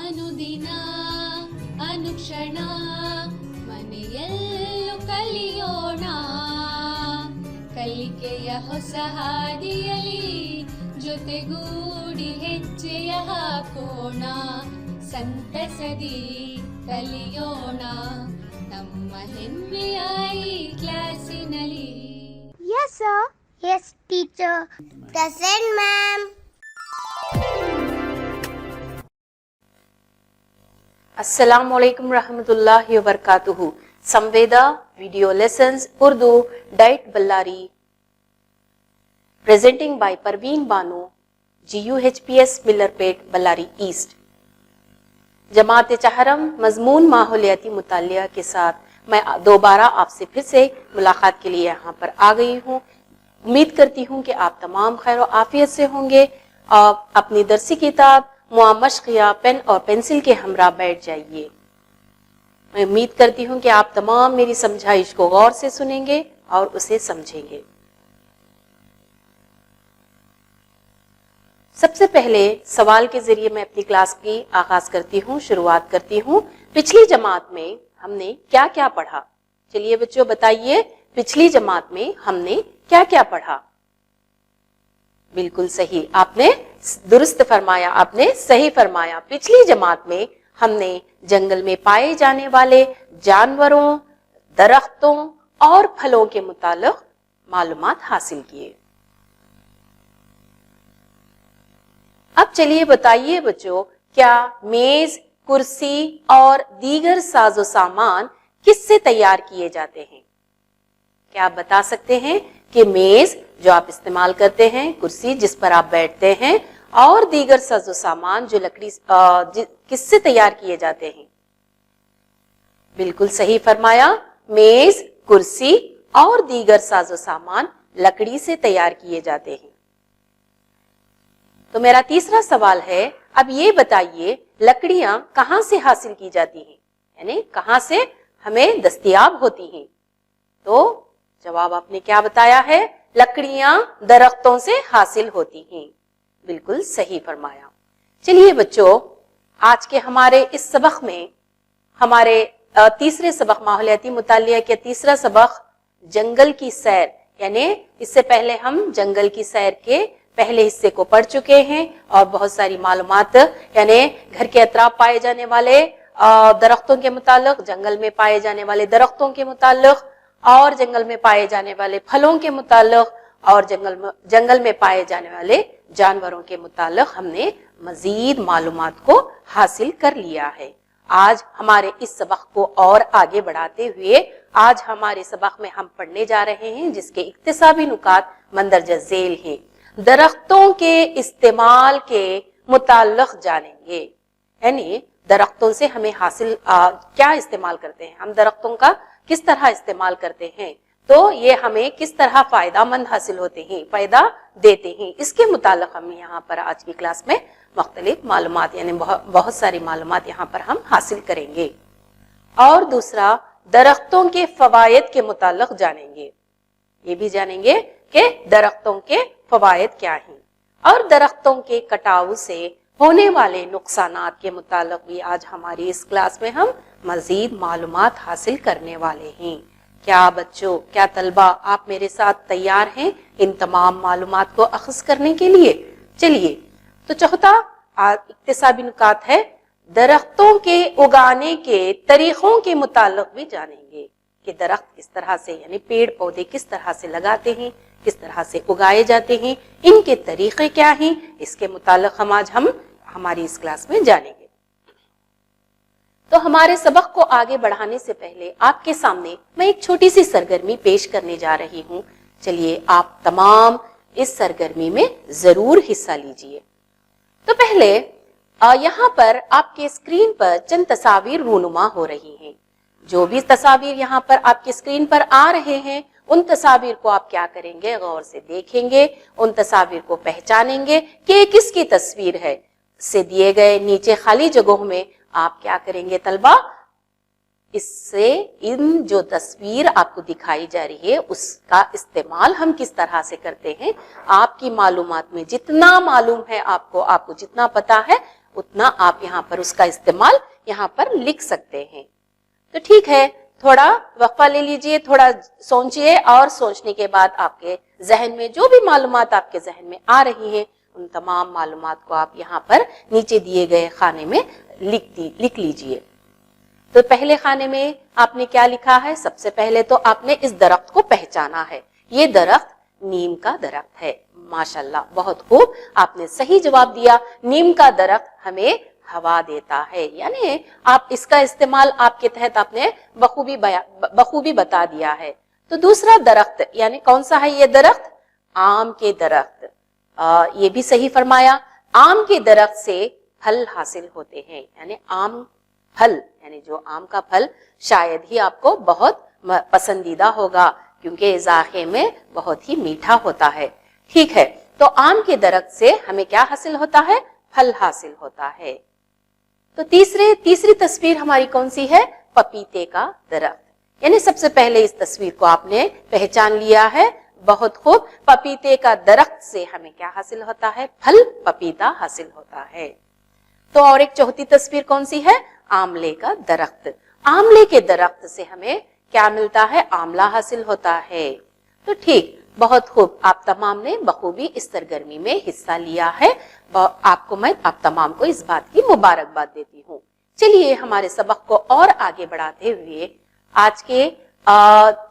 ಅನುದಿನ ಅನುಕ್ಷಣ ಮನೆಯಲ್ಲೂ ಕಲಿಯೋಣ, ಕಲಿಕೆಯ ಹೊಸ ಹಾದಿಯಲಿ ಜೊತೆಗೂಡಿ ಹೆಜ್ಜೆಯ ಹಾಕೋಣ, ಸಂತಸದಿ ಕಲಿಯೋಣ ನಮ್ಮ ಹೆಮ್ಮೆಯ ಈ ಕ್ಲಾಸಿನಲ್ಲಿ. Yes sir. Yes teacher. Present ma'am. अस्सलामुअलैकुम रहमतुल्लाहि व बरकातुहू. Samveda video lessons Urdu DIET Ballari presenting by Parveen Bano, GUHPS Millerpet Ballari east. जमात चहरम मजमून माहौलियाती मुतालिया के साथ मैं दोबारा आपसे फिर से मुलाकात के लिए यहाँ पर आ गई हूँ. उम्मीद करती हूँ कि आप तमाम खैर और आफियत से होंगे और अपनी दरसी किताब मुआमश्क या पेन और पेंसिल के हमरा बैठ जाइए. मैं उम्मीद करती हूँ कि आप तमाम मेरी समझाइश को गौर से सुनेंगे और उसे समझेंगे. सबसे पहले सवाल के जरिए मैं अपनी क्लास की आगाज करती हूँ, शुरुआत करती हूँ. पिछली जमात में हमने क्या क्या पढ़ा? चलिए बच्चों बताइए, पिछली जमात में हमने क्या क्या पढ़ा? बिल्कुल सही, आपने दुरुस्त फरमाया, आपने सही फरमाया. पिछली जमात में हमने जंगल में पाए जाने वाले जानवरों, दरख्तों और फलों के मुतालिक मालूमात हासिल किए. अब चलिए बताइए बच्चों, क्या मेज, कुर्सी और दीगर साजो सामान किससे तैयार किए जाते हैं? क्या आप बता सकते हैं कि मेज जो आप इस्तेमाल करते हैं, कुर्सी जिस पर आप बैठते हैं और दीगर साजो सामान जो लकड़ी किससे तैयार किए जाते हैं? बिल्कुल सही फरमाया, मेज, कुर्सी और दीगर साजो सामान लकड़ी से तैयार किए जाते हैं. तो मेरा तीसरा सवाल है, अब ये बताइए लकड़ियां कहां से हासिल की जाती हैं, यानी कहां से हमें दस्तयाब होती हैं? तो जवाब आपने क्या बताया है? लकड़ियां दरख्तों से हासिल होती हैं. बिल्कुल सही फरमाया. चलिए बच्चों, आज के हमारे इस सबक में हमारे तीसरे सबक माहौलियाती मुतालिया के तीसरा सबक जंगल की सैर, यानी इससे पहले हम जंगल की सैर के पहले हिस्से को पढ़ चुके हैं और बहुत सारी मालूमात यानी घर के अतराफ पाए जाने वाले दरख्तों के मुतालिक, जंगल में पाए जाने वाले दरख्तों के मुतालिक और जंगल में पाए जाने वाले फलों के मुतालिक और जंगल में पाए जाने वाले जानवरों के मुतालिक हमने मजीद मालूमात को हासिल कर लिया है. आज हमारे इस सबक को और आगे बढ़ाते हुए आज हमारे सबक में हम पढ़ने जा रहे हैं जिसके इक्तिसाबी नुकात मंदरजा झेल हैं. दरख्तों के इस्तेमाल के मुताल्लिक जानेंगे, यानी दरख्तों से हमें हासिल क्या इस्तेमाल करते हैं, हम दरख्तों का किस तरह इस्तेमाल करते हैं, तो ये हमें किस तरह फायदामंद हासिल होते हैं, फायदा देते हैं, इसके मुताल्लिक हम यहाँ पर आज की क्लास में मुख्तलिफ मालूमात यानी बहुत सारी मालूमात यहाँ पर हम हासिल करेंगे. और दूसरा, दरख्तों के फवायद के मुताल्लिक जानेंगे. ये भी जानेंगे कि दरख्तों के फवायद क्या हैं और दरख्तों के कटाव से होने वाले नुकसानात के मुताल्लिक भी आज हमारी इस क्लास में हम मजीद मालूमात हासिल करने वाले हैं. क्या बच्चों, क्या तलबा आप मेरे साथ तैयार हैं इन तमाम मालूमात को अखज़ करने के लिए? चलिए, तो चौथा इक्तिसाबी नुकात है, दरख्तों के उगाने के तरीकों के मुताल्लिक भी जानेंगे कि दरख्त किस तरह से यानी पेड़ पौधे किस तरह से लगाते हैं, किस तरह से उगाए जाते हैं, इनके तरीके क्या हैं, इसके मुताल्लिक हम आज हमारी इस क्लास में जानेंगे. तो हमारे सबक को आगे बढ़ाने से पहले आपके सामने मैं एक छोटी सी सरगर्मी पेश करने जा रही हूँ. चलिए आप तमाम इस सरगर्मी में जरूर हिस्सा लीजिए. तो पहले यहाँ पर आपके स्क्रीन पर चंद तस्वीर रूनुमा हो रही हैं. जो भी तस्वीर यहाँ पर आपके स्क्रीन पर आ रहे हैं उन तस्वीर को आप क्या करेंगे, गौर से देखेंगे, उन तस्वीर को पहचानेंगे कि किसकी तस्वीर है. से दिए गए नीचे खाली जगहों में आप क्या करेंगे तलबा, इससे इन जो तस्वीर आपको दिखाई जा रही है उसका इस्तेमाल हम किस तरह से करते हैं, आपकी मालूमात में जितना मालूम है आपको जितना पता है اتنا آپ یہاں پر اس کا استعمال یہاں پر لکھ سکتے ہیں. تو ٹھیک ہے, تھوڑا وقفہ لے لیجئے, تھوڑا سوچئے, اور سوچنے کے بعد آپ کے ذہن میں جو بھی معلومات آپ کے ذہن میں آ رہی ہیں ان تمام معلومات کو آپ یہاں پر نیچے دیے گئے خانے میں لکھ لیجئے. تو پہلے خانے میں آپ نے کیا لکھا ہے؟ سب سے پہلے تو آپ نے اس درخت کو پہچانا ہے. یہ درخت نیم کا درخت ہے. ماشاءاللہ, بہت خوب, آپ نے صحیح جواب دیا. نیم کا درخت ہمیں ہوا دیتا ہے, یعنی آپ اس کا استعمال آپ کے تحت آپ نے بخوبی بتا دیا ہے. تو دوسرا درخت یعنی کون سا ہے یہ درخت؟ آم کے درخت. یہ بھی صحیح فرمایا. آم کے درخت سے پھل حاصل ہوتے ہیں, یعنی آم پھل, یعنی جو آم کا پھل شاید ہی آپ کو بہت پسندیدہ ہوگا کیونکہ ذائقے میں بہت ہی میٹھا ہوتا ہے. ٹھیک ہے, تو آم کے درخت سے ہمیں کیا حاصل ہوتا ہے؟ پھل حاصل ہوتا ہے. تو تیسری تصویر ہماری کون سی ہے؟ پپیتے کا درخت. یعنی سب سے پہلے اس تصویر کو آپ نے پہچان لیا ہے. بہت خوب, پپیتے کا درخت سے ہمیں کیا حاصل ہوتا ہے؟ پھل پپیتا حاصل ہوتا ہے. تو اور ایک چوتھی تصویر کون سی ہے؟ آملے کا درخت. آملے کے درخت سے ہمیں کیا ملتا ہے؟ آملہ حاصل ہوتا ہے. تو ٹھیک, بہت خوب, آپ تمام نے بخوبی اس سرگرمی میں حصہ لیا ہے. آپ تمام کو اس بات کی مبارکباد دیتی ہوں. چلیے ہمارے سبق کو اور آگے بڑھاتے ہوئے آج کے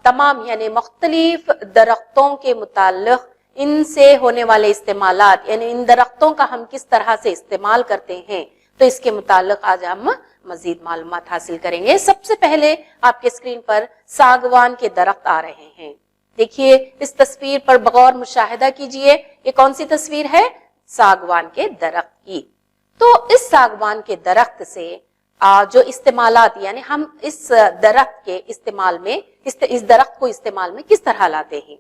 تمام یعنی مختلف درختوں کے متعلق ان سے ہونے والے استعمالات, یعنی ان درختوں کا ہم کس طرح سے استعمال کرتے ہیں, تو اس کے متعلق آج ہم مزید معلومات حاصل کریں گے. سب سے پہلے آپ کے اسکرین پر ساگوان کے درخت آ رہے ہیں. دیکھیے اس تصویر پر بغور مشاہدہ کیجئے. یہ کون سی تصویر ہے؟ ساگوان کے درخت کی. تو اس ساگوان کے درخت سے جو استعمالات, یعنی ہم اس درخت کے استعمال میں اس درخت کو استعمال میں کس طرح لاتے ہیں.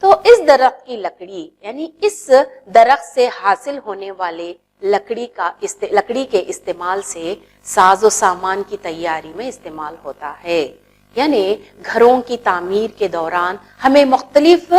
تو اس درخت کی لکڑی, یعنی اس درخت سے حاصل ہونے والے لکڑی کے استعمال سے ساز و سامان کی تیاری میں استعمال ہوتا ہے. یعنی گھروں کی تعمیر کے دوران ہمیں مختلف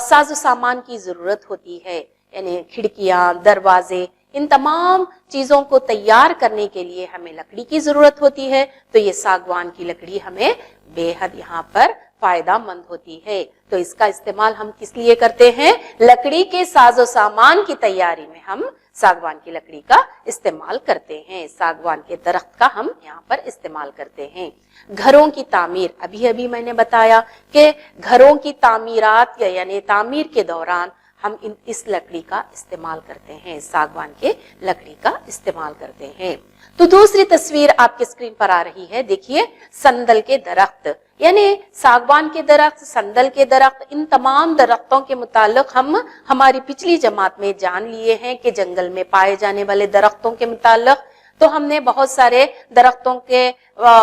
ساز و سامان کی ضرورت ہوتی ہے. یعنی کھڑکیاں, دروازے, ان تمام چیزوں کو تیار کرنے کے لیے ہمیں لکڑی کی ضرورت ہوتی ہے. تو یہ ساگوان کی لکڑی ہمیں بے حد یہاں پر فائدہ مند ہوتی ہے. تو اس کا استعمال ہم کس لیے کرتے ہیں؟ لکڑی کے ساز و سامان کی تیاری میں ہم ساگوان کی لکڑی کا استعمال کرتے ہیں. ساگوان کے درخت کا ہم یہاں پر استعمال کرتے ہیں. گھروں کی تعمیر, ابھی میں نے بتایا کہ گھروں کی تعمیرات یعنی تعمیر کے دوران ہم اس لکڑی کا استعمال کرتے ہیں, ساگوان کے لکڑی کا استعمال کرتے ہیں. تو دوسری تصویر آپ کے اسکرین پر آ رہی ہے. دیکھیے سندل کے درخت, یعنی ساگوان کے درخت, سندل کے درخت, ان تمام درختوں کے متعلق ہم ہماری پچھلی جماعت میں جان لیے ہیں کہ جنگل میں پائے جانے والے درختوں کے متعلق تو ہم نے بہت سارے درختوں کے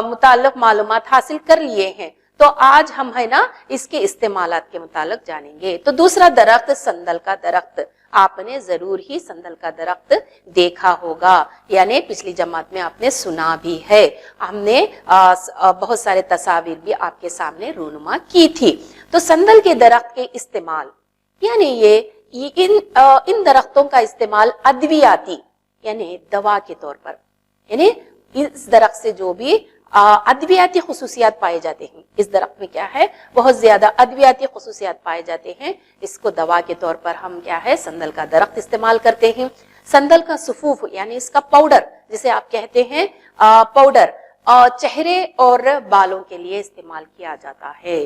متعلق معلومات حاصل کر لیے ہیں. تو آج ہم ہے نا اس کے استعمالات کے متعلق جانیں گے. تو دوسرا درخت سندل کا درخت. آپ نے ضرور ہی سندل کا درخت دیکھا ہوگا, یعنی پچھلی جماعت میں آپ نے سنا بھی ہے. ہم نے بہت سارے تصاویر بھی آپ کے سامنے رونما کی تھی. تو سندل کے درخت کے استعمال, یعنی ان درختوں کا استعمال ادویاتی یعنی دوا کے طور پر, یعنی اس درخت سے جو بھی ادویاتی خصوصیات پائے جاتے ہیں, اس درخت میں کیا ہے, بہت زیادہ ادویاتی خصوصیات پائے جاتے ہیں. اس کو دوا کے طور پر ہم کیا ہے, سندل کا درخت استعمال کرتے ہیں. سندل کا صفوف یعنی اس کا پاؤڈر, جسے آپ کہتے ہیں پاؤڈر, چہرے اور بالوں کے لیے استعمال کیا جاتا ہے.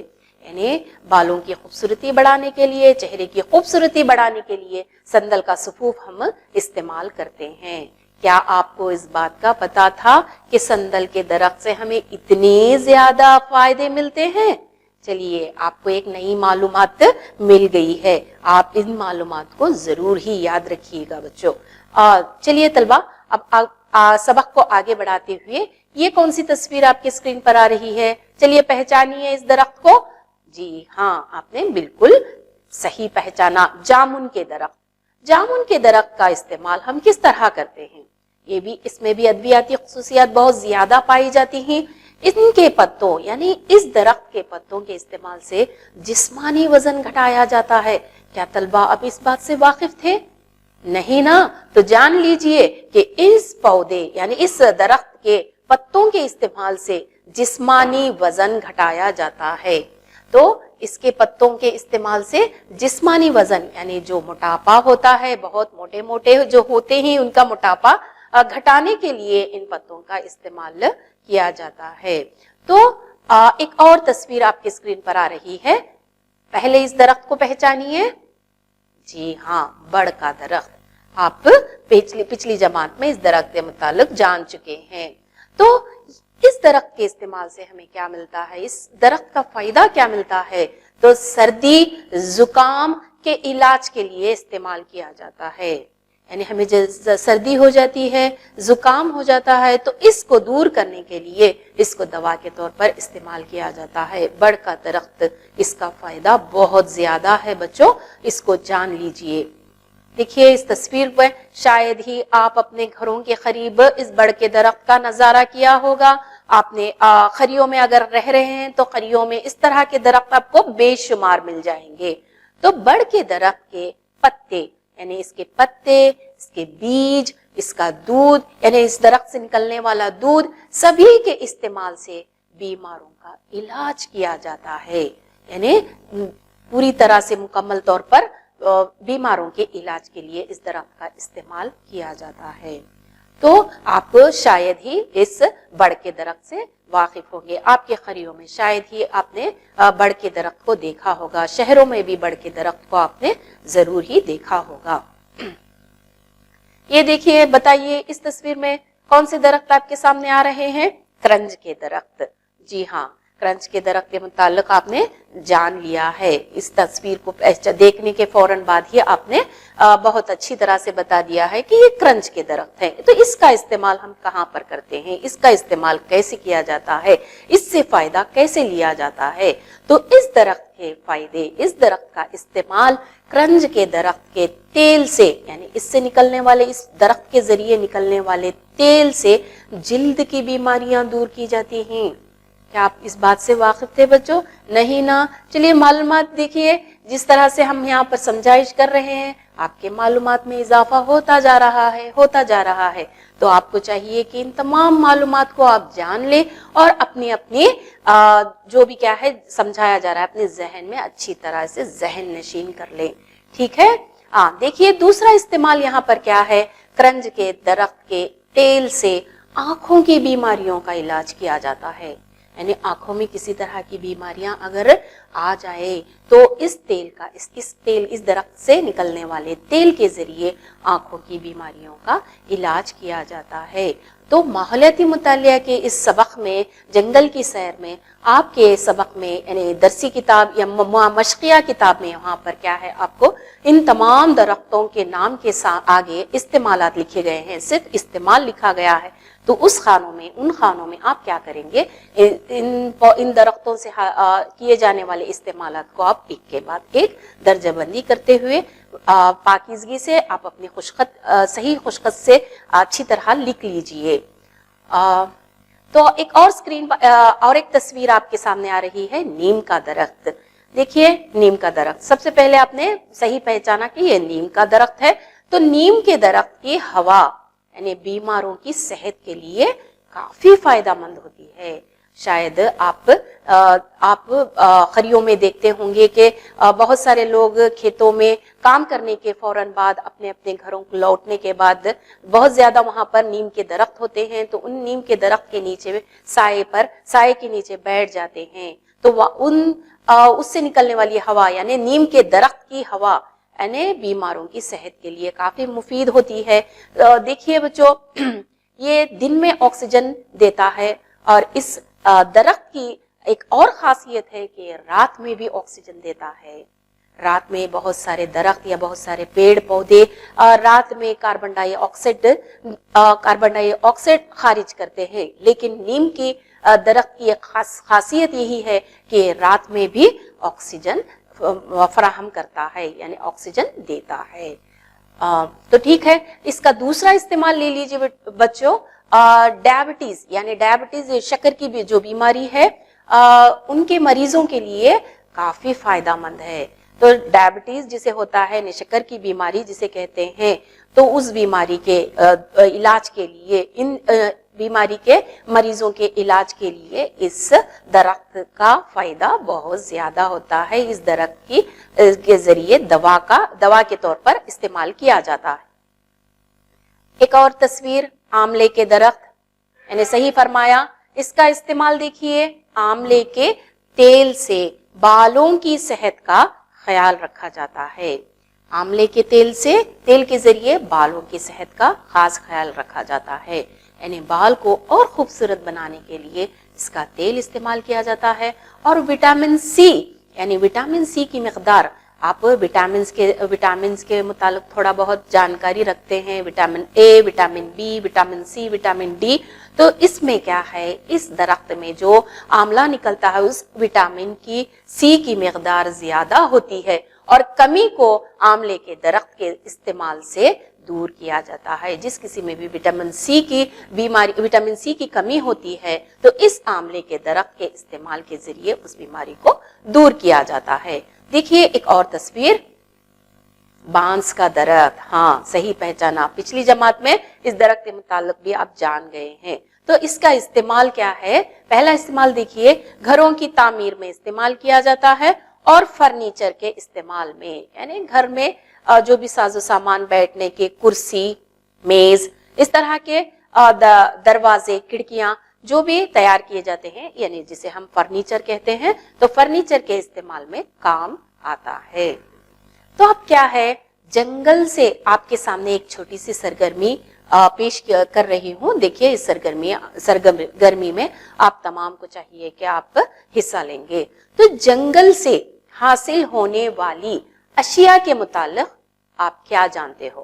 یعنی بالوں کی خوبصورتی بڑھانے کے لیے, چہرے کی خوبصورتی بڑھانے کے لیے سندل کا صفوف ہم استعمال کرتے ہیں. کیا آپ کو اس بات کا پتا تھا کہ سندل کے درخت سے ہمیں اتنے زیادہ فائدے ملتے ہیں؟ چلیے آپ کو ایک نئی معلومات مل گئی ہے. آپ ان معلومات کو ضرور ہی یاد رکھیے گا بچوں. چلیے طلبہ, اب سبق کو آگے بڑھاتے ہوئے یہ کون سی تصویر آپ کے اسکرین پر آ رہی ہے؟ چلیے پہچانیے اس درخت کو. جی ہاں, آپ نے بالکل صحیح پہچانا, جامن کے درخت. جامن کے درخت کا استعمال ہم کس طرح کرتے ہیں؟ اس میں بھی ادویاتی خصوصیات بہت زیادہ پائی جاتی ہیں. ان کے پتوں یعنی اس درخت کے پتوں کے استعمال سے جسمانی وزن گھٹایا جاتا ہے. کیا طلبہ اب اس بات سے واقف تھے؟ नहीं ना, तो जान लीजिए कि इस पौधे यानी इस दरख्त के पत्तों के इस्तेमाल से जिस्मानी वजन घटाया जाता है। तो इसके पत्तों के इस्तेमाल से जिस्मानी वजन यानी जो मोटापा होता है, बहुत मोटे मोटे जो होते हैं उनका मोटापा घटाने के लिए इन पत्तों का इस्तेमाल किया जाता है। तो एक और तस्वीर आपकी स्क्रीन पर आ रही है। पहले इस दरख्त को पहचानिए। जी हाँ, बड़ का दरख्त। आप पिछली जमात में इस दरख्त के मुतालिक जान चुके हैं। तो इस दरख्त के इस्तेमाल से हमें क्या मिलता है, इस दरख्त का फायदा क्या मिलता है? तो सर्दी जुकाम के इलाज के लिए इस्तेमाल किया जाता है। यानी हमें जब सर्दी हो जाती है, जुकाम हो जाता है, तो इसको दूर करने के लिए इसको दवा के तौर पर इस्तेमाल किया जाता है। बड़ का दरख्त, इसका फायदा बहुत ज्यादा है बच्चों, इसको जान लीजिए। देखिए इस तस्वीर पर शायद ही आप अपने घरों के करीब इस बड़ के दरख्त का नजारा किया होगा। आपने खरियों में अगर रह रहे हैं तो खरियों में इस तरह के दरख्त आपको बेशुमार मिल जाएंगे। तो बड़ के दरख्त के पत्ते यानी इसके पत्ते, इसके बीज, इसका दूध यानी इस दरख्त से निकलने वाला दूध, सभी के इस्तेमाल से बीमारों का इलाज किया जाता है। यानी पूरी तरह से मुकम्मल तौर पर बीमारों के इलाज के लिए इस दरख्त का इस्तेमाल किया जाता है। तो आप शायद ही इस बड़ के दरख्त से वाकिफ होंगे। आपके खरियों में शायद ही आपने बड़ के दरख्त को देखा होगा। शहरों में भी बड़ के दरख्त को आपने जरूर ही देखा होगा। ये देखिए, बताइए इस तस्वीर में कौन से दरख्त आपके सामने आ रहे हैं? क्रंज के दरख्त। जी हाँ, क्रंच के दरख्त के मुताल्लिक आपने जान लिया है। इस तस्वीर को देखने के फौरन बाद ही आपने बहुत अच्छी तरह से बता दिया है कि ये क्रंच के दरख्त है। तो इसका इस्तेमाल हम कहाँ पर करते हैं, इसका इस्तेमाल कैसे किया जाता है, इससे फायदा कैसे लिया जाता है? तो इस दरख्त के फायदे, इस दरख्त का इस्तेमाल क्रंज के दरख्त के तेल से यानी इससे निकलने वाले, इस दरख्त के जरिए निकलने वाले तेल से जिल्द की बीमारियां दूर की जाती हैं। क्या आप इस बात से वाकिफ थे बच्चों? नहीं ना। चलिए मालूमात देखिए, जिस तरह से हम यहाँ पर समझाइश कर रहे हैं, आपके मालूमात में इजाफा होता जा रहा है। तो आपको चाहिए कि इन तमाम मालूमात को आप जान लें और अपनी जो भी क्या है समझाया जा रहा है अपने जहन में अच्छी तरह से जहन नशीन कर लें। ठीक है। देखिए दूसरा इस्तेमाल यहाँ पर क्या है, क्रंज के दरख्त के तेल से आंखों की बीमारियों का इलाज किया जाता है। यानी आंखों में किसी तरह की बीमारियां अगर आ जाए तो इस दरख्त से निकलने वाले तेल के जरिए आंखों की बीमारियों का इलाज किया जाता है। तो माहौलियाती मुतालिया के इस सबक में, जंगल की सैर में, आपके सबक में यानी दरसी किताब या मशकिया किताब में वहां पर क्या है, आपको इन तमाम दरख्तों के नाम के आगे इस्तेमालात लिखे गए हैं, सिर्फ इस्तेमाल लिखा गया है। तो उन खानों में आप क्या करेंगे, इन दरख्तों से किए जाने वाले इस्तेमालात को आप एक के बाद एक दर्जाबंदी करते हुए पाकीज़गी से आप अपनी सही खुशखत से अच्छी तरह लिख लीजिए। तो एक और स्क्रीन और एक तस्वीर आपके सामने आ रही है, नीम का दरख्त। देखिए नीम का दरख्त, सबसे पहले आपने सही पहचाना कि ये नीम का दरख्त है। तो नीम के दरख्त की हवा यानी बीमारों की सेहत के लिए काफी फायदेमंद होती है। शायद आप खरियों में देखते होंगे कि बहुत सारे लोग खेतों में काम करने के फौरन बाद अपने अपने घरों को लौटने के बाद बहुत ज्यादा वहां पर नीम के दरख्त होते हैं, तो उन नीम के दरख्त के नीचे साए के नीचे बैठ जाते हैं। तो उससे निकलने वाली हवा यानी नीम के दरख्त की हवा यानी बीमारों की सेहत के लिए काफी मुफीद होती है। देखिए बच्चों, ये दिन में ऑक्सीजन देता है और इस दरख्त की एक और खासियत है कि रात में भी ऑक्सीजन देता है। रात में बहुत सारे दरख्त या बहुत सारे पेड़ पौधे रात में कार्बन डाइऑक्साइड खारिज करते हैं, लेकिन नीम की दरख्त की एक खासियत यही है कि रात में भी ऑक्सीजन फराहम करता है यानी ऑक्सीजन देता है। तो ठीक है, इसका दूसरा इस्तेमाल ले लीजिए बच्चों, डायबिटीज यानी शक्कर की जो बीमारी है उनके मरीजों के लिए काफी फायदेमंद है। تو ڈائبٹیز جسے ہوتا ہے شکر کی بیماری جسے کہتے ہیں, تو اس بیماری کے علاج کے لیے, ان بیماری کے مریضوں کے علاج کے لیے اس درخت کا فائدہ بہت زیادہ ہوتا ہے. اس درخت کے ذریعے دوا کے طور پر استعمال کیا جاتا ہے. ایک اور تصویر آملے کے درخت, یعنی صحیح فرمایا. اس کا استعمال دیکھیے, آملے کے تیل سے بالوں کی صحت کا خیال رکھا جاتا ہے. آملے کے تیل کے ذریعے بالوں کی صحت کا خاص خیال رکھا جاتا ہے. یعنی بال کو اور خوبصورت بنانے کے لیے اس کا تیل استعمال کیا جاتا ہے. اور وٹامن سی, یعنی وٹامن سی کی مقدار, آپ وٹامنز کے متعلق تھوڑا بہت جانکاری رکھتے ہیں, vitamin A, vitamin B, vitamin C, vitamin D. تو اس میں کیا ہے, اس درخت میں جو آملہ نکلتا ہے اس وٹامن کی سی کی مقدار زیادہ ہوتی ہے, اور کمی کو آملے کے درخت کے استعمال سے دور کیا جاتا ہے. جس کسی میں بھی وٹامن سی کی کمی ہوتی ہے تو اس آملے کے درخت کے استعمال کے ذریعے اس بیماری کو دور کیا جاتا ہے. دیکھیے ایک اور تصویر, بانس کا درخت. ہاں صحیح پہچانا, پچھلی جماعت میں اس درخت کے متعلق بھی آپ جان گئے ہیں. تو اس کا استعمال کیا ہے, پہلا استعمال دیکھیے, گھروں کی تعمیر میں استعمال کیا جاتا ہے اور فرنیچر کے استعمال میں, یعنی گھر میں جو بھی ساز و سامان, بیٹھنے کے کرسی, میز, اس طرح کے دروازے, کھڑکیاں جو بھی تیار کیے جاتے ہیں, یعنی جسے ہم فرنیچر کہتے ہیں, تو فرنیچر کے استعمال میں کام آتا ہے. تو اب کیا ہے, جنگل سے آپ کے سامنے ایک چھوٹی سی سرگرمی پیش کر رہی ہوں. دیکھیے اس سرگرمی میں آپ تمام کو چاہیے کہ آپ حصہ لیں گے. تو جنگل سے حاصل ہونے والی اشیاء کے متعلق آپ کیا جانتے ہو؟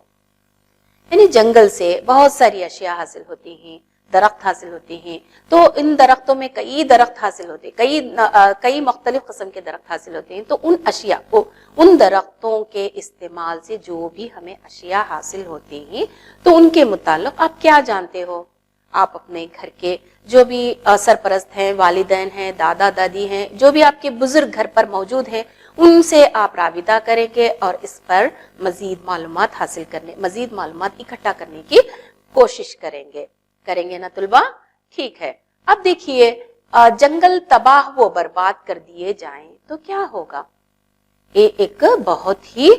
یعنی جنگل سے بہت ساری اشیاء حاصل ہوتی ہیں, درخت حاصل ہوتے ہیں. تو ان درختوں میں کئی درخت حاصل ہوتے ہیں, کئی مختلف قسم کے درخت حاصل ہوتے ہیں. تو ان اشیاء کو, ان درختوں کے استعمال سے جو بھی ہمیں اشیاء حاصل ہوتی ہیں, تو ان کے متعلق آپ کیا جانتے ہو؟ آپ اپنے گھر کے جو بھی سرپرست ہیں, والدین ہیں, دادا دادی ہیں, جو بھی آپ کے بزرگ گھر پر موجود ہیں, ان سے آپ رابطہ کریں گے اور اس پر مزید معلومات اکٹھا کرنے کی کوشش کریں گے نا طلبہ؟ ٹھیک ہے. اب دیکھیے, جنگل تباہ و برباد کر دیے جائیں تو کیا ہوگا؟ یہ ایک بہت ہی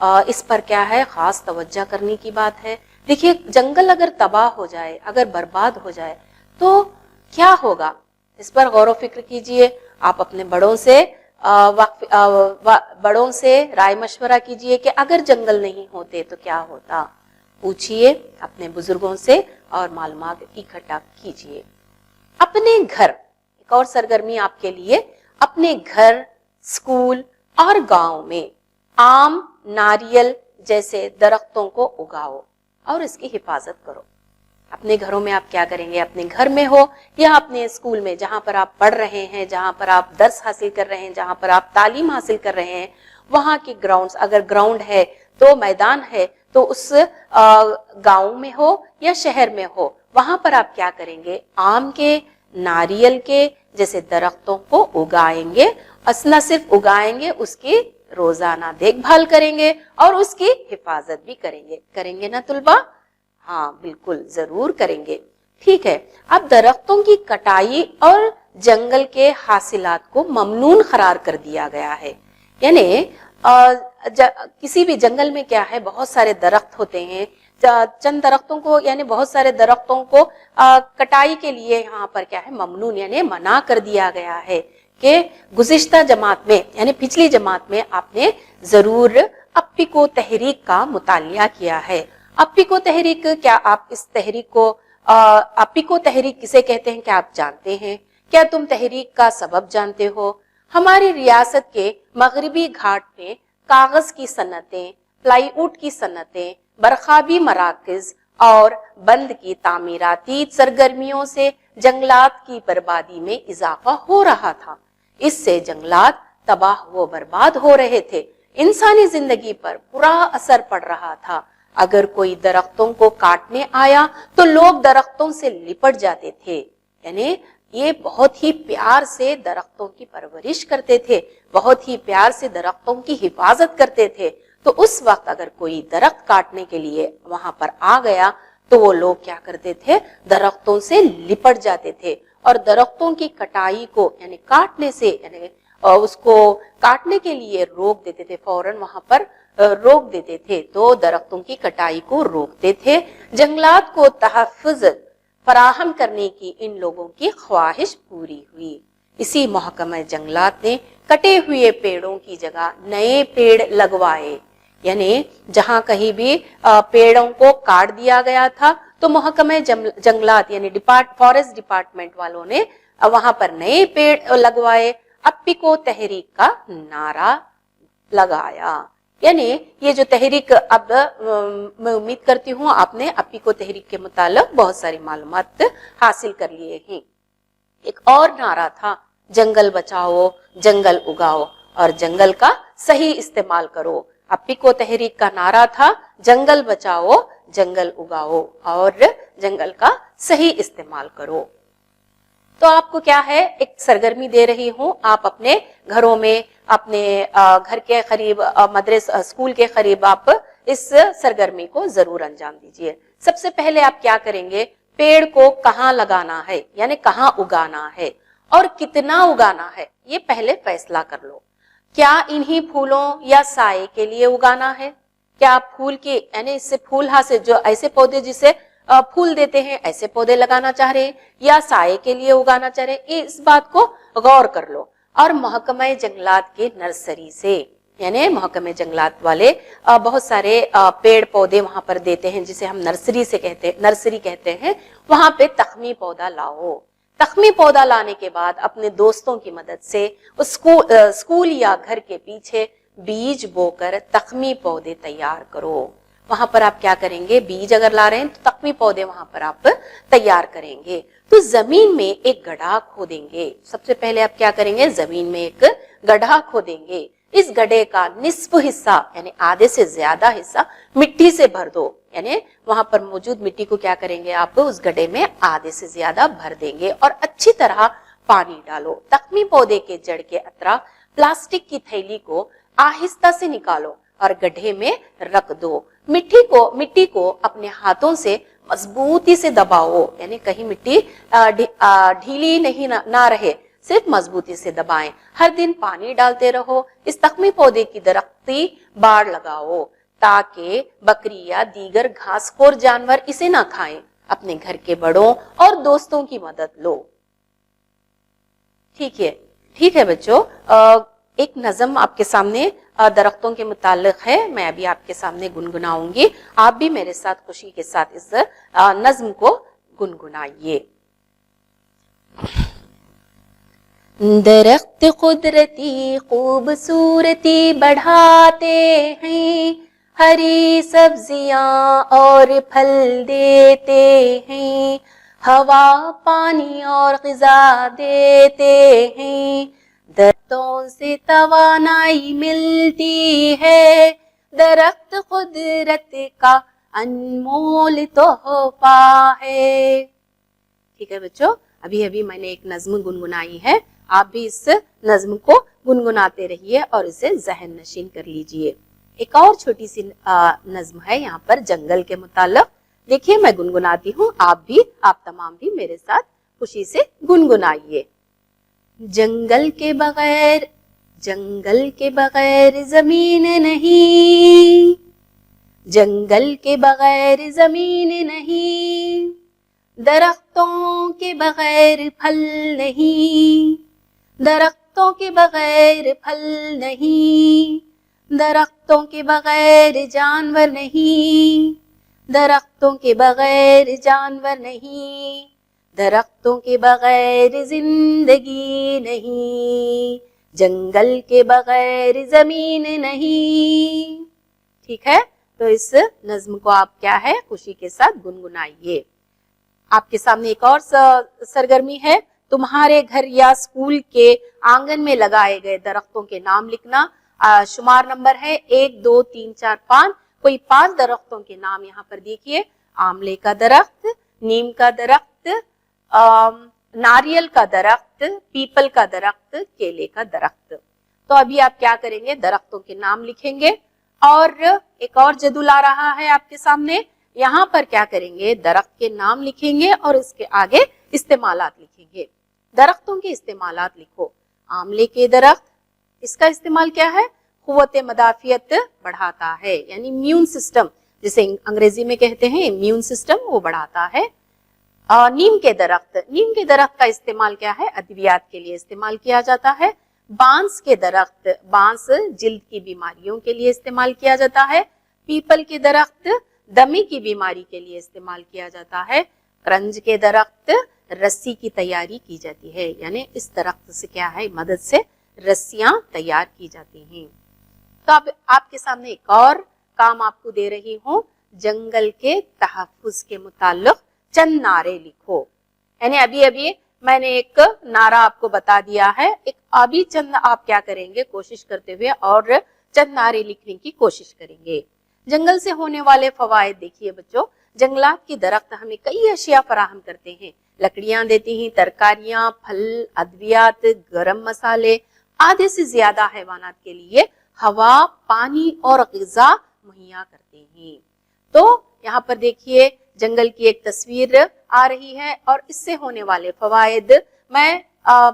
اس پر کیا ہے, خاص توجہ کرنے کی بات ہے. دیکھیے جنگل اگر تباہ ہو جائے, اگر برباد ہو جائے تو کیا ہوگا, اس پر غور و فکر کیجئے. آپ اپنے بڑوں سے رائے مشورہ کیجئے کہ اگر جنگل نہیں ہوتے تو کیا ہوتا. پوچھئے اپنے بزرگوں سے اور معلومات اکٹھا کیجئے. اپنے گھر, ایک اور سرگرمی آپ کے لیے, اپنے گھر, اسکول اور گاؤں میں آم, ناریل جیسے درختوں کو اگاؤ اور اس کی حفاظت کرو. اپنے گھروں میں آپ کیا کریں گے, اپنے گھر میں ہو یا اپنے اسکول میں, جہاں پر آپ پڑھ رہے ہیں, جہاں پر آپ درس حاصل کر رہے ہیں, جہاں پر آپ تعلیم حاصل کر رہے ہیں, وہاں کے گراؤنڈز, اگر گراؤنڈ ہے تو میدان ہے, تو اس گاؤں میں ہو یا شہر میں ہو, وہاں پر آپ کیا کریں گے, آم کے, ناریل کے جیسے درختوں کو اگائیں گے. نہ صرف اگائیں گے, اس کی روزانہ دیکھ بھال کریں گے اور اس کی حفاظت بھی کریں گے نا طلبہ؟ ہاں بالکل ضرور کریں گے. ٹھیک ہے. اب درختوں کی کٹائی اور جنگل کے حاصلات کو ممنوع قرار کر دیا گیا ہے. یعنی کسی بھی جنگل میں کیا ہے, بہت سارے درخت ہوتے ہیں, چند درختوں کو, یعنی بہت سارے درختوں کو کٹائی کے لیے یہاں پر کیا ہے, ممنوع یعنی منع کر دیا گیا ہے. کہ گزشتہ جماعت میں, یعنی پچھلی جماعت میں آپ نے ضرور اپیکو تحریک کا مطالعہ کیا ہے. اپیکو تحریک, کیا آپ اس تحریک کو, اپیکو تحریک کسے کہتے ہیں, کیا آپ جانتے ہیں؟ کیا تم تحریک کا سبب جانتے ہو؟ ہماری ریاست کے مغربی گھاٹ میں کاغذ کی صنعتیں, پلائی ووڈ کی صنعتیں, برقابی مراکز اور بند کی تعمیراتی سرگرمیوں سے جنگلات کی بربادی میں اضافہ ہو رہا تھا. اس سے جنگلات تباہ و برباد ہو رہے تھے, انسانی زندگی پر برا اثر پڑ رہا تھا. اگر کوئی درختوں کو کاٹنے آیا تو لوگ درختوں سے لپٹ جاتے تھے, یعنی ये बहुत ही प्यार से दरख्तों की परवरिश करते थे, बहुत ही प्यार से दरख्तों की हिफाजत करते थे। तो उस वक्त अगर कोई दरख्त काटने के लिए वहां पर आ गया तो वो लोग क्या करते थे, दरख्तों से लिपट जाते थे और दरख्तों की कटाई को यानी काटने से यानी उसको काटने के लिए रोक देते थे, फौरन वहां पर रोक देते थे। तो दरख्तों की कटाई को रोकते थे। जंगलात को तहफ़्फ़ुज़ फराहम करने की इन लोगों की ख्वाहिश पूरी हुई। इसी महकमा जंगलात ने कटे हुए पेड़ों की जगह नए पेड़ लगवाए, यानी जहां कहीं भी पेड़ों को काट दिया गया था तो महकमा जंगलात यानी फॉरेस्ट डिपार्टमेंट वालों ने वहां पर नए पेड़ लगवाए। अप्पिको तहरीक का नारा लगाया, यानी ये जो तहरीक, अब मैं उम्मीद करती हूँ आपने अप्पिको तहरीक के मुतालिक बहुत सारी मालूमात हासिल कर लिए हैं। एक और नारा था, जंगल बचाओ जंगल उगाओ और जंगल का सही इस्तेमाल करो। अप्पिको तहरीक का नारा था, जंगल बचाओ जंगल उगाओ और जंगल का सही इस्तेमाल करो। तो आपको क्या है, एक सरगर्मी दे रही हूं, आप अपने घरों में, अपने घर के करीब, मदरसा स्कूल के करीब आप इस सरगर्मी को जरूर अंजाम दीजिए। सबसे पहले आप क्या करेंगे, पेड़ को कहाँ लगाना है यानी कहाँ उगाना है और कितना उगाना है, ये पहले फैसला कर लो। क्या इन्हीं फूलों या साए के लिए उगाना है, क्या फूल के यानी इससे फूल हासिल, जो ऐसे पौधे जिसे फूल देते हैं ऐसे पौधे लगाना चाह रहे हैं या साए के लिए उगाना चाह रहे हैं, इस बात को गौर कर लो। और महकमा जंगलात के नर्सरी से, यानी महकमा जंगलात वाले बहुत सारे पेड़ पौधे वहां पर देते हैं जिसे हम नर्सरी कहते हैं, वहां पे तख्मी पौधा लाओ। तख्मी पौधा लाने के बाद अपने दोस्तों की मदद से उस स्कूल या घर के पीछे बीज बोकर तख्मी पौधे तैयार करो। वहां पर आप क्या करेंगे, बीज अगर ला रहे हैं तो तख्मी पौधे वहां पर आप तैयार करेंगे। तो जमीन में एक गड्ढा खोदेंगे। सबसे पहले आप क्या करेंगे, जमीन में एक गड्ढा खोदेंगे। इस गड्ढे का निस्फ हिस्सा यानी आधे से ज्यादा हिस्सा मिट्टी से भर दो, यानी वहां पर मौजूद मिट्टी को क्या करेंगे, आप उस गड्ढे में आधे से ज्यादा भर देंगे और अच्छी तरह पानी डालो। तख्मी पौधे के जड़ के अतराफ प्लास्टिक की थैली को आहिस्ता से निकालो और गड्ढे में रख दो। मिट्टी को अपने हाथों से मजबूती से दबाओ, यानी कहीं मिट्टी ढीली नहीं ना रहे, सिर्फ मजबूती से दबाएं। हर दिन पानी डालते रहो। इस तख्मी पौधे की दरख्ती बाड़ लगाओ ताकि बकरी या दीगर घासखोर जानवर इसे ना खाएं। अपने घर के बड़ों और दोस्तों की मदद लो। ठीक है बच्चों, एक नज़म आपके सामने दरख्तों के मुतालिक है, मैं अभी आपके सामने गुनगुनाऊंगी। आप भी मेरे साथ खुशी के साथ इस नज़म को गुनगुनाइए। दरख्त कुदरती खूबसूरती बढ़ाते हैं, हरी सब्जियां और फल देते हैं, हवा पानी और ग़िज़ा देते हैं, दरख्तों से तवानाई मिलती है, दरख्त कुदरत का अनमोल तोहफा है। ठीक है बच्चों, अभी मैंने एक नज़्म गुनगुनाई है, आप भी इस नज़्म को गुनगुनाते रहिए और इसे ज़हन नशीन कर लीजिए। एक और छोटी सी नज़्म है यहाँ पर जंगल के मुताल्लिक़। देखिए मैं गुनगुनाती हूँ, आप तमाम भी मेरे साथ खुशी से गुनगुनाइए। जंगल के बगैर जमीन नहीं, जंगल के बगैर जमीन नहीं, दरख्तों के बगैर फल नहीं, दरख्तों के बगैर फल नहीं, दरख्तों के बगैर जानवर नहीं, दरख्तों के बगैर जानवर नहीं, दरख्तों के बगैर जिंदगी नहीं, जंगल के बगैर जमीन नहीं। ठीक है, तो इस नज़्म को आप क्या है खुशी के साथ गुनगुनाइए। आपके सामने एक और सरगर्मी है, तुम्हारे घर या स्कूल के आंगन में लगाए गए दरख्तों के नाम लिखना। शुमार नंबर है 1 2 3 4 5। कोई 5 दरख्तों के नाम यहाँ पर देखिए, आमले का दरख्त, नीम का दरख्त, नारियल का दरख्त, पीपल का दरख्त, केले का दरख्त। तो अभी आप क्या करेंगे, दरख्तों के नाम लिखेंगे और एक और जदुल आ रहा है आपके सामने, यहाँ पर क्या करेंगे, दरख्त के नाम लिखेंगे और इसके आगे इस्तेमालात लिखेंगे। दरख्तों के इस्तेमालात लिखो। आमले के दरख्त, इसका इस्तेमाल क्या है, कुव्वत मदाफियत बढ़ाता है, यानी इम्यून सिस्टम, जिसे अंग्रेजी में कहते हैं इम्यून सिस्टम, वो बढ़ाता है। नीम के दरख्त का इस्तेमाल क्या है, अद्वियात के लिए इस्तेमाल किया जाता है। बांस के दरख्त, बांस जिल्द की बीमारियों के लिए इस्तेमाल किया जाता है। पीपल के दरख्त दमे की बीमारी के लिए इस्तेमाल किया जाता है। करंज के दरख्त रस्सी की तैयारी की जाती है, यानी इस दरख्त से क्या है, मदद से रस्सियां तैयार की जाती हैं। तो अब आपके सामने एक और काम आपको दे रही हूँ, जंगल के तहफ्फुज के मुताल्लिक चंद नारे लिखो। यानी अभी अभी मैंने एक नारा आपको बता दिया है, एक अभी चंद आप क्या करेंगे, कोशिश करते हुए और चंद नारे लिखने की कोशिश करेंगे। जंगल से होने वाले फवायद देखिए बच्चों, जंगलात के दरख्त हमें कई अशिया फराहम करते हैं, लकड़ियां देती हैं, तरकारियां, फल, अद्वियात, गरम मसाले, आधे से ज्यादा हैवानात के लिए हवा, पानी और ग़िज़ा मुहैया करते हैं। तो यहाँ पर देखिए जंगल की एक तस्वीर आ रही है और इससे होने वाले फवायद मैं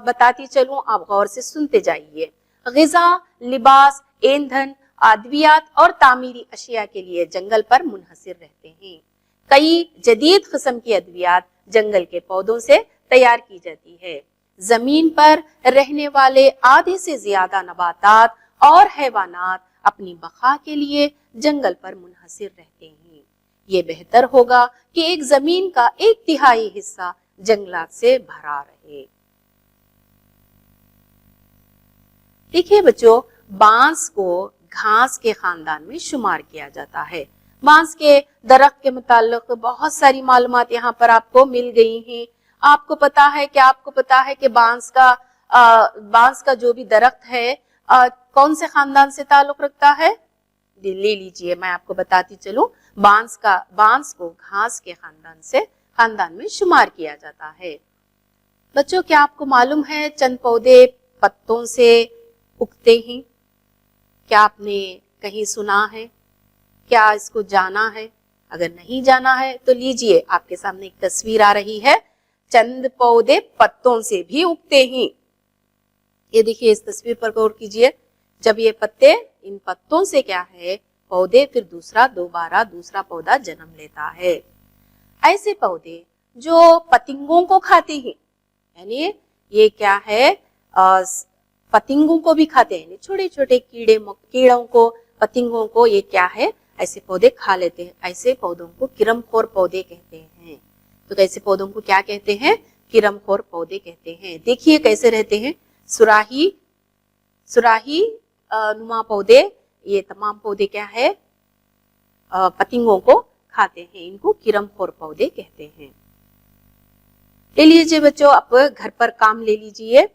बताती चलूं, आप गौर से सुनते जाइए। ग़िज़ा, लिबास, ईंधन, अद्वियात और तामीरी अशिया के लिए जंगल पर मुनहसिर रहते हैं। कई जदीद किस्म की अद्वियात जंगल के पौधों से तैयार की जाती है। जमीन पर रहने वाले आधे से ज्यादा नबातात और हैवानात अपनी बका के लिए जंगल पर मुनहसिर रहते हैं। ये बेहतर होगा कि एक जमीन का 1/3 हिस्सा जंगलात से भरा रहे। देखिए बच्चों, बांस को घास के खानदान में शुमार किया जाता है। बांस के दरख्त के मुताल्लिक बहुत सारी मालूमात यहाँ पर आपको मिल गई हैं। आपको पता है कि बांस का जो भी दरख्त है कौन से खानदान से ताल्लुक रखता है, ले लीजिए, मैं आपको बताती चलूं। बांस को घास के खानदान में शुमार किया जाता है। बच्चों, क्या आपको मालूम है चंद पौधे पत्तों से उगते हैं? क्या आपने कहीं सुना है? क्या इसको जाना है? अगर नहीं जाना है तो लीजिए, आपके सामने एक तस्वीर आ रही है, चंद पौधे पत्तों से भी उगते हैं। ये देखिए, इस तस्वीर पर गौर कीजिए। जब ये पत्ते, इन पत्तों से क्या है, पौधे फिर दोबारा दूसरा पौधा जन्म लेता है। ऐसे पौधे जो पतंगों को खाते हैं, यानी ये क्या है, पतंगों को भी खाते हैं, छोटे छोटे कीड़ों को, पतंगों को, ये क्या है, ऐसे पौधे खा लेते हैं। ऐसे पौधों को किरमखोर पौधे कहते हैं। तो ऐसे पौधों को क्या कहते हैं, किरमखोर पौधे कहते हैं। देखिए कैसे रहते हैं, सुराही नुमा पौधे, ये तमाम पौधे क्या है, पतंगों को खाते हैं, इनको किरमखोर पौधे कहते हैं। ले लीजिए बच्चों, आप घर पर काम ले लीजिए।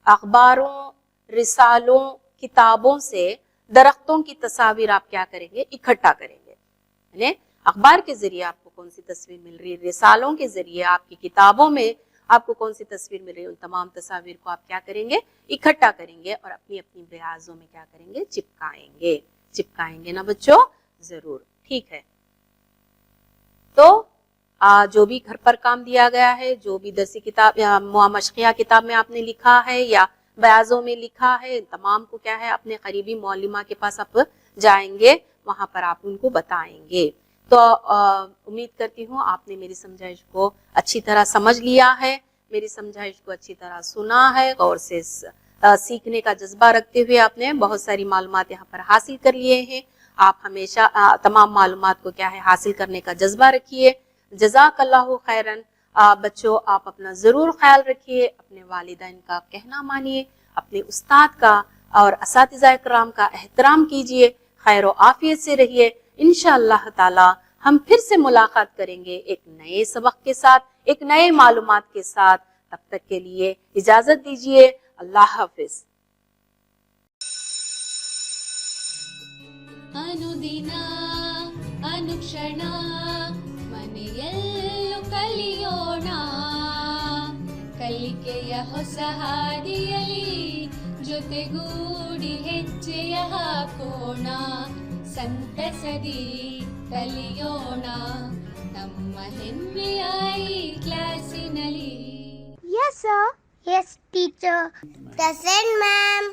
अखबारों, रिसालों, किताबों से दरख्तों की तस्वीर आप क्या करेंगे, इकट्ठा करेंगे। अखबार के जरिए आपको कौन सी तस्वीर मिल रही है, रिसालों के जरिए आपकी किताबों में आपको कौन सी तस्वीर मिल रही है, उन तमाम तस्वीर को आप क्या करेंगे, इकट्ठा करेंगे और अपनी अपनी ब्याजों में क्या करेंगे, चिपकाएंगे ना बच्चों, जरूर, ठीक है। तो जो भी घर पर काम दिया गया है, जो भी दरसी किताब या मशकिया किताब में आपने लिखा है या ब्याजों में लिखा है, तमाम को क्या है, अपने करीबी मौलिमा के पास आप जाएंगे, वहां पर आप उनको बताएंगे। तो उम्मीद करती हूँ आपने मेरी समझाइश को अच्छी तरह समझ लिया है, मेरी समझाइश को अच्छी तरह सुना है, गौर से सीखने का जज्बा रखते हुए आपने बहुत सारी मालूमात यहाँ पर हासिल कर लिए हैं। आप हमेशा तमाम मालूमात को क्या है, हासिल करने का जज्बा रखिए। जज़ाकल्लाहु खैरन। बच्चों, आप अपना जरूर ख्याल रखिए, अपने वालिदैन का कहना मानिए, अपने उस्ताद का और असातिज़ा इकराम का एहतराम कीजिए, खैर व आफियत से रहिए। इंशाअल्लाह ताला हम फिर से मुलाकात करेंगे एक नए सबक के साथ, एक नए मालूमात के साथ। तब तक के लिए इजाजत दीजिए। अल्लाह हाफिज। अनुदिन अनुक्षण ಕಲಿಕೆಯ ಹೊಸ ಹಾದಿಯಲಿ ಜೊತೆಗೂಡಿ ಹೆಜ್ಜೆಯ ಹಾಕೋಣ ಸಂತಸದಿ ಕಲಿಯೋಣ ನಮ್ಮ ಹೆಮ್ಮೆಯ ಈ ಕ್ಲಾಸಿನಲ್ಲಿ. Yes, sir. Yes, teacher. Present, ma'am.